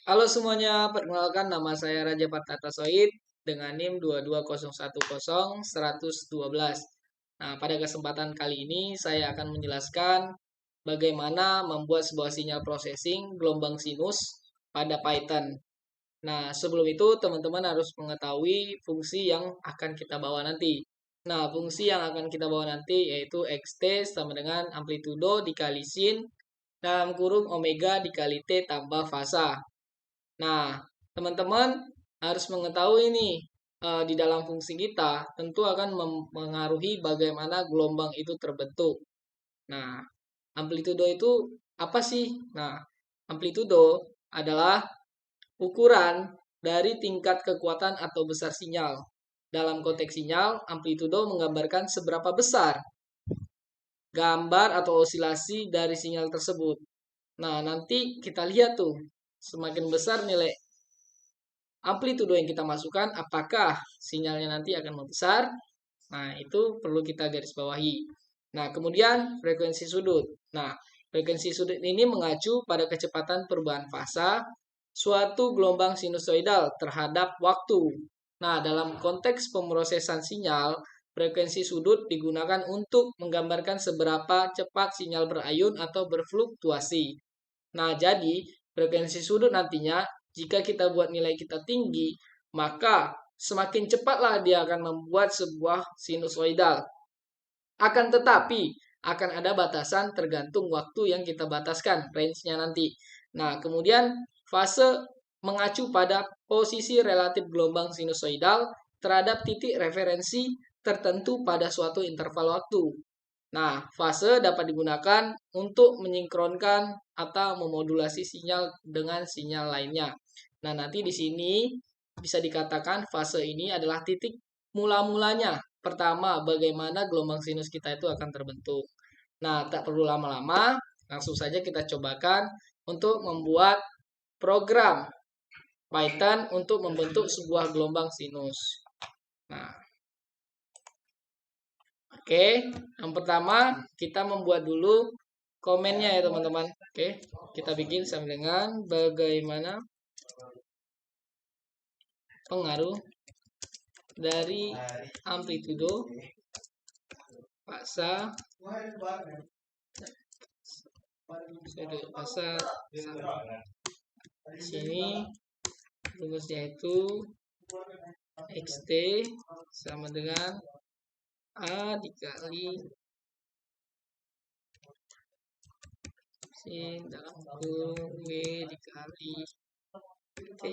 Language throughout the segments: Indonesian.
Halo semuanya, perkenalkan nama saya Raja Patata Soid dengan NIM 2210112. Nah, pada kesempatan kali ini saya akan menjelaskan bagaimana membuat sebuah sinyal processing gelombang sinus pada Python. Nah, sebelum itu teman-teman harus mengetahui fungsi yang akan kita bawa nanti. Nah, fungsi yang akan kita bawa nanti yaitu xt sama dengan amplitudo dikali sin dalam kurung omega dikali t tambah fasa. Nah, teman-teman harus mengetahui nih, di dalam fungsi kita tentu akan mengaruhi bagaimana gelombang itu terbentuk. Nah, amplitudo itu apa sih? Nah, amplitudo adalah ukuran dari tingkat kekuatan atau besar sinyal. Dalam konteks sinyal, amplitudo menggambarkan seberapa besar gambar atau osilasi dari sinyal tersebut. Nah, nanti kita lihat tuh, semakin besar nilai amplitudo yang kita masukkan, apakah sinyalnya nanti akan membesar? Nah, itu perlu kita garis bawahi. Nah, kemudian frekuensi sudut. Nah, frekuensi sudut ini mengacu pada kecepatan perubahan fasa suatu gelombang sinusoidal terhadap waktu. Nah, dalam konteks pemrosesan sinyal, frekuensi sudut digunakan untuk menggambarkan seberapa cepat sinyal berayun atau berfluktuasi. Nah, jadi frekuensi sudut nantinya jika kita buat nilai kita tinggi, maka semakin cepatlah dia akan membuat sebuah sinusoidal. Akan tetapi, akan ada batasan tergantung waktu yang kita bataskan, range-nya nanti. Nah, kemudian fase mengacu pada posisi relatif gelombang sinusoidal terhadap titik referensi tertentu pada suatu interval waktu. Nah, fase dapat digunakan untuk menyinkronkan atau memodulasi sinyal dengan sinyal lainnya. Nah, nanti di sini bisa dikatakan fase ini adalah titik mula-mulanya. Pertama, bagaimana gelombang sinus kita itu akan terbentuk. Nah, tak perlu lama-lama, langsung saja kita cobakan untuk membuat program Python untuk membentuk sebuah gelombang sinus. Nah, oke, yang pertama kita membuat dulu komennya ya teman-teman. Oke, kita bikin sama dengan bagaimana pengaruh dari amplitudo fasa di sini rumusnya itu xt sama dengan a dikali sin dalam kurung w dikali t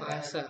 fasa.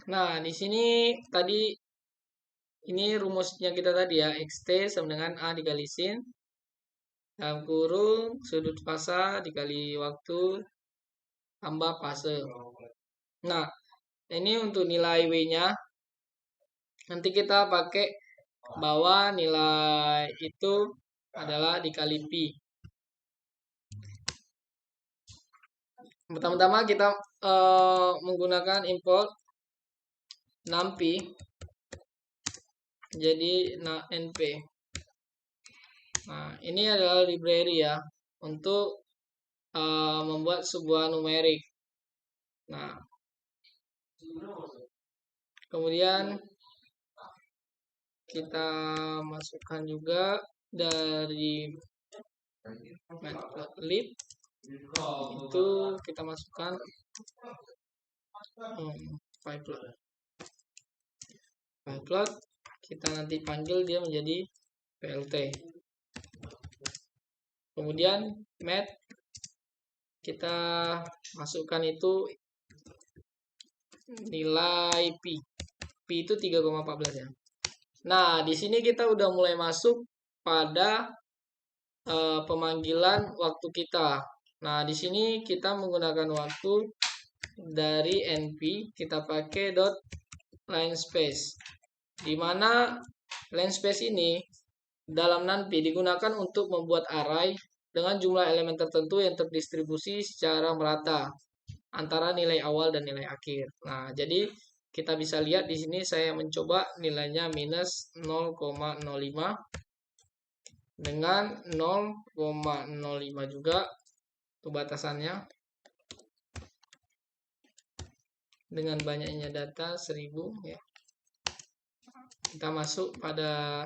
Nah, di sini tadi ini rumusnya kita tadi ya, xt sama dengan a dikali sin dalam kurung sudut fasa dikali waktu tambah fase. Nah, ini untuk nilai w-nya nanti kita pakai bahwa nilai itu adalah dikali pi. Pertama-tama kita menggunakan import numpy jadi np. Nah, ini adalah library ya untuk membuat sebuah numerik. Nah, kemudian kita masukkan juga dari matplotlib itu kita masukkan pyplot, kita nanti panggil dia menjadi plt. Kemudian mat kita masukkan itu nilai pi itu 3,14 ya. Nah, di sini kita udah mulai masuk pada pemanggilan waktu kita. Nah, di sini kita menggunakan waktu dari np, kita pakai dot line space, di mana line space ini dalam numpy digunakan untuk membuat array dengan jumlah elemen tertentu yang terdistribusi secara merata. antara nilai awal dan nilai akhir. Nah, jadi kita bisa lihat di sini saya mencoba nilainya minus 0,05 dengan 0,05 juga itu batasannya. Dengan banyaknya data 1000 ya. Kita masuk pada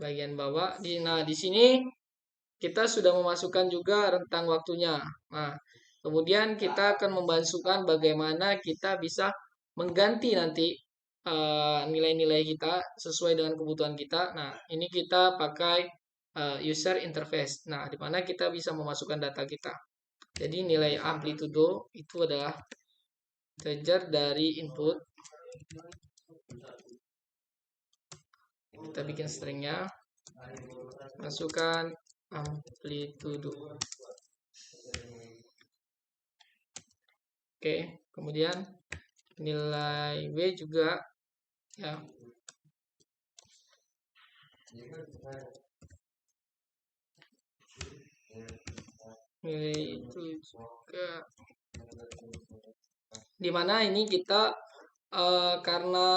bagian bawah. Nah, di sini kita sudah memasukkan juga rentang waktunya. Nah, kemudian kita akan memasukkan bagaimana kita bisa mengganti nanti nilai-nilai kita sesuai dengan kebutuhan kita. Nah, ini kita pakai user interface. Nah, di mana kita bisa memasukkan data kita. Jadi nilai amplitudo itu adalah integer dari input. Kita bikin stringnya, masukkan amplitudo. Oke, kemudian nilai W juga ya. Nilai itu juga dimana ini kita karena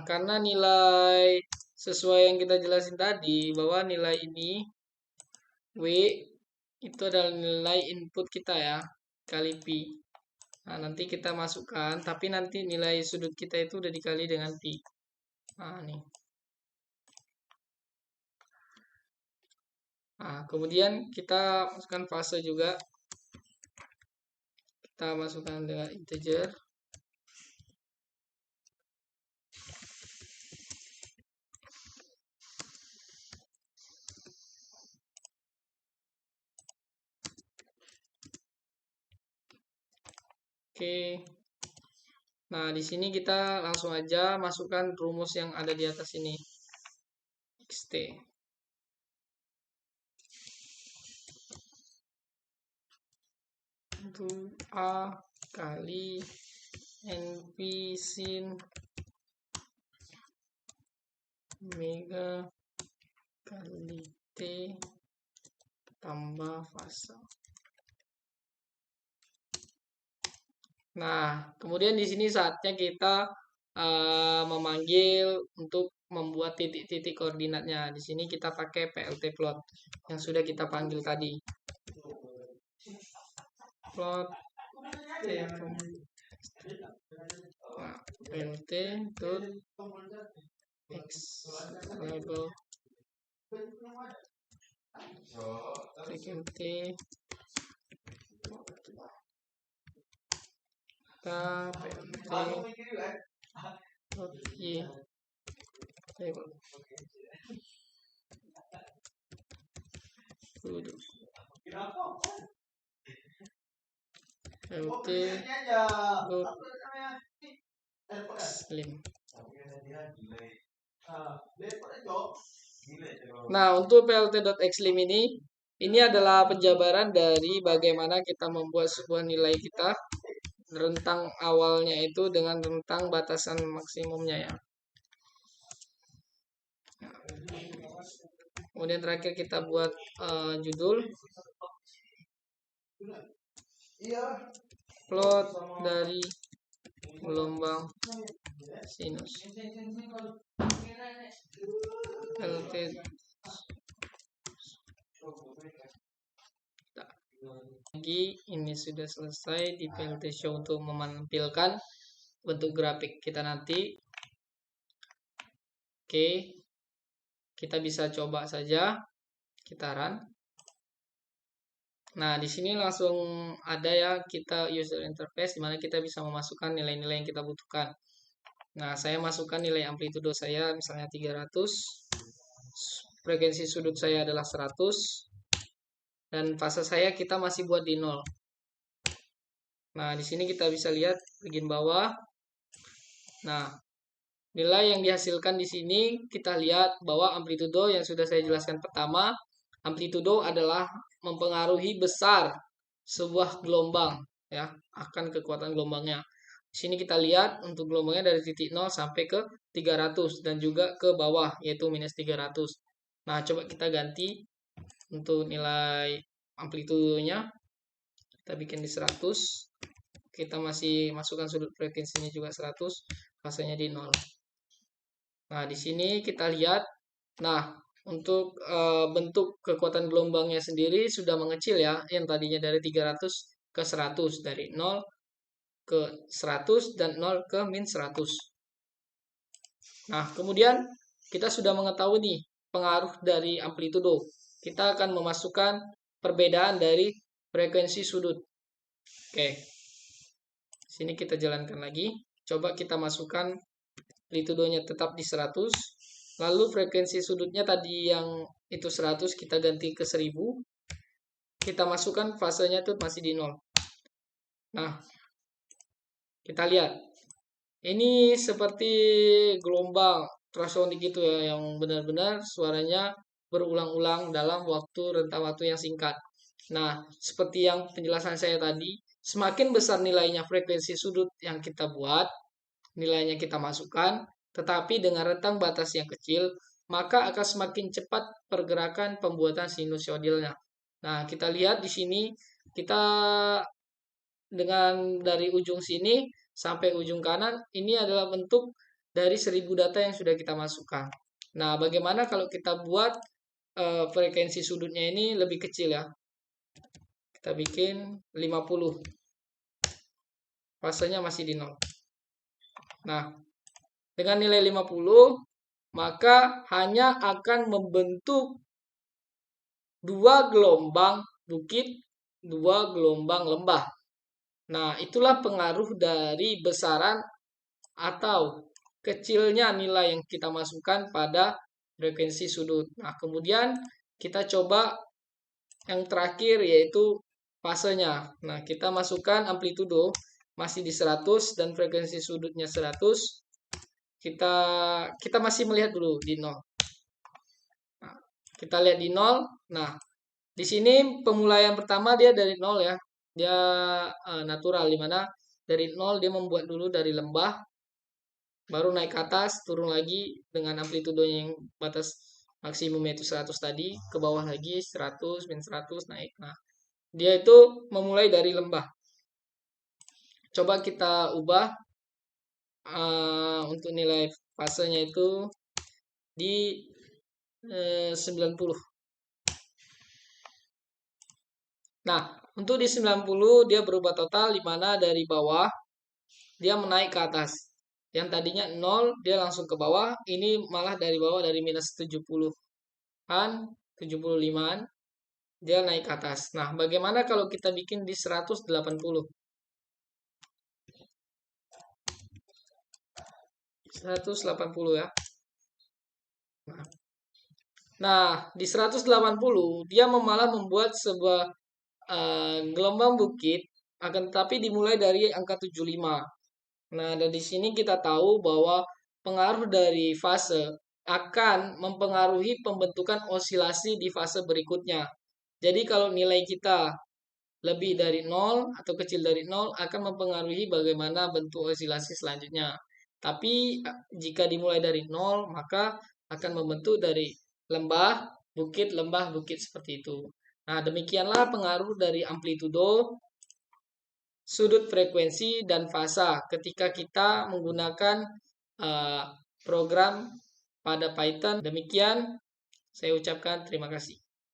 karena nilai sesuai yang kita jelasin tadi bahwa nilai ini W itu adalah nilai input kita ya kali pi. Nah, nanti kita masukkan, tapi nanti nilai sudut kita itu udah dikali dengan pi. Nah, nih. Nah, kemudian kita masukkan fase juga. Kita masukkan dengan integer. Oke. Nah, di sini kita langsung aja masukkan rumus yang ada di atas ini. Xt. Itu A kali NP sin omega kali T tambah fase. Nah, kemudian di sini saatnya kita memanggil untuk membuat titik-titik koordinatnya. Di sini kita pakai PLT plot yang sudah kita panggil tadi. Plot nah, PLT itu x label PLT y label PLT slim. Nah, untuk plt.xlim ini adalah penjabaran dari bagaimana kita membuat sebuah nilai kita rentang awalnya itu dengan rentang batasan maksimumnya ya. Kemudian terakhir kita buat judul plot dari gelombang sinus LT. Lagi ini sudah selesai di PLT Show untuk menampilkan bentuk grafik kita nanti. Oke, kita bisa coba saja, kita run. Nah, di sini langsung ada ya kita user interface di mana kita bisa memasukkan nilai-nilai yang kita butuhkan. Nah, saya masukkan nilai amplitudo saya misalnya 300. Frekuensi sudut saya adalah 100. Dan fase saya kita masih buat di 0. Nah, di sini kita bisa lihat bagian bawah. Nah, nilai yang dihasilkan di sini kita lihat bahwa amplitudo yang sudah saya jelaskan pertama, amplitudo adalah mempengaruhi besar sebuah gelombang ya, akan kekuatan gelombangnya. Di sini kita lihat untuk gelombangnya dari titik 0 sampai ke 300 dan juga ke bawah yaitu minus 300. Nah, coba kita ganti untuk nilai amplitudonya. Kita bikin di 100. Kita masih masukkan sudut frekuensinya juga 100, fasenya di 0. Nah, di sini kita lihat, nah, untuk bentuk kekuatan gelombangnya sendiri sudah mengecil ya, yang tadinya dari 300 ke 100, dari 0 ke 100 dan 0 ke min 100. Nah, kemudian kita sudah mengetahui nih pengaruh dari amplitudo. Kita akan memasukkan perbedaan dari frekuensi sudut. Oke. Sini kita jalankan lagi. Coba kita masukkan amplitudonya tetap di 100. Lalu frekuensi sudutnya tadi yang itu 100 kita ganti ke 1000. Kita masukkan fasenya itu masih di 0. Nah, kita lihat. Ini seperti gelombang ultrasonik gitu ya, yang benar-benar suaranya berulang-ulang dalam rentang waktu yang singkat. Nah, seperti yang penjelasan saya tadi, semakin besar nilainya frekuensi sudut yang kita buat, nilainya kita masukkan, tetapi dengan rentang batas yang kecil, maka akan semakin cepat pergerakan pembuatan sinusoidalnya. Nah, kita lihat di sini, kita dengan dari ujung sini sampai ujung kanan, ini adalah bentuk dari 1000 data yang sudah kita masukkan. Nah, bagaimana kalau kita buat frekuensi sudutnya ini lebih kecil ya? Kita bikin 50. Fasenya masih di 0. Nah, dengan nilai 50, maka hanya akan membentuk 2 gelombang bukit, 2 gelombang lembah. Nah, itulah pengaruh dari besaran atau kecilnya nilai yang kita masukkan pada frekuensi sudut. Nah, kemudian kita coba yang terakhir yaitu fasenya. Nah, kita masukkan amplitudo masih di 100 dan frekuensi sudutnya 100. Kita masih melihat dulu di 0. Nah, kita lihat di 0. Nah, di sini pemulaian pertama dia dari 0 ya. Dia natural, dimana dari 0 dia membuat dulu dari lembah, baru naik ke atas, turun lagi dengan amplitudonya yang batas maksimum yaitu 100 tadi, ke bawah lagi 100, min 100, naik. Nah, dia itu memulai dari lembah. Coba kita ubah untuk nilai fasenya itu di 90. Nah, untuk di 90 dia berubah total, di mana dari bawah dia menaik ke atas. Yang tadinya 0 dia langsung ke bawah, ini malah dari bawah dari minus 70-an, 75-an, dia naik ke atas. Nah, bagaimana kalau kita bikin di 180? 180 ya. Nah, di 180 dia malah membuat sebuah gelombang bukit, akan tetapi dimulai dari angka 75. Nah, dari sini kita tahu bahwa pengaruh dari fase akan mempengaruhi pembentukan osilasi di fase berikutnya. Jadi kalau nilai kita lebih dari 0 atau kecil dari 0 akan mempengaruhi bagaimana bentuk osilasi selanjutnya. Tapi jika dimulai dari 0 maka akan membentuk dari lembah, bukit seperti itu. Nah, demikianlah pengaruh dari amplitudo, sudut frekuensi, dan fasa ketika kita menggunakan program pada Python. Demikian, saya ucapkan terima kasih.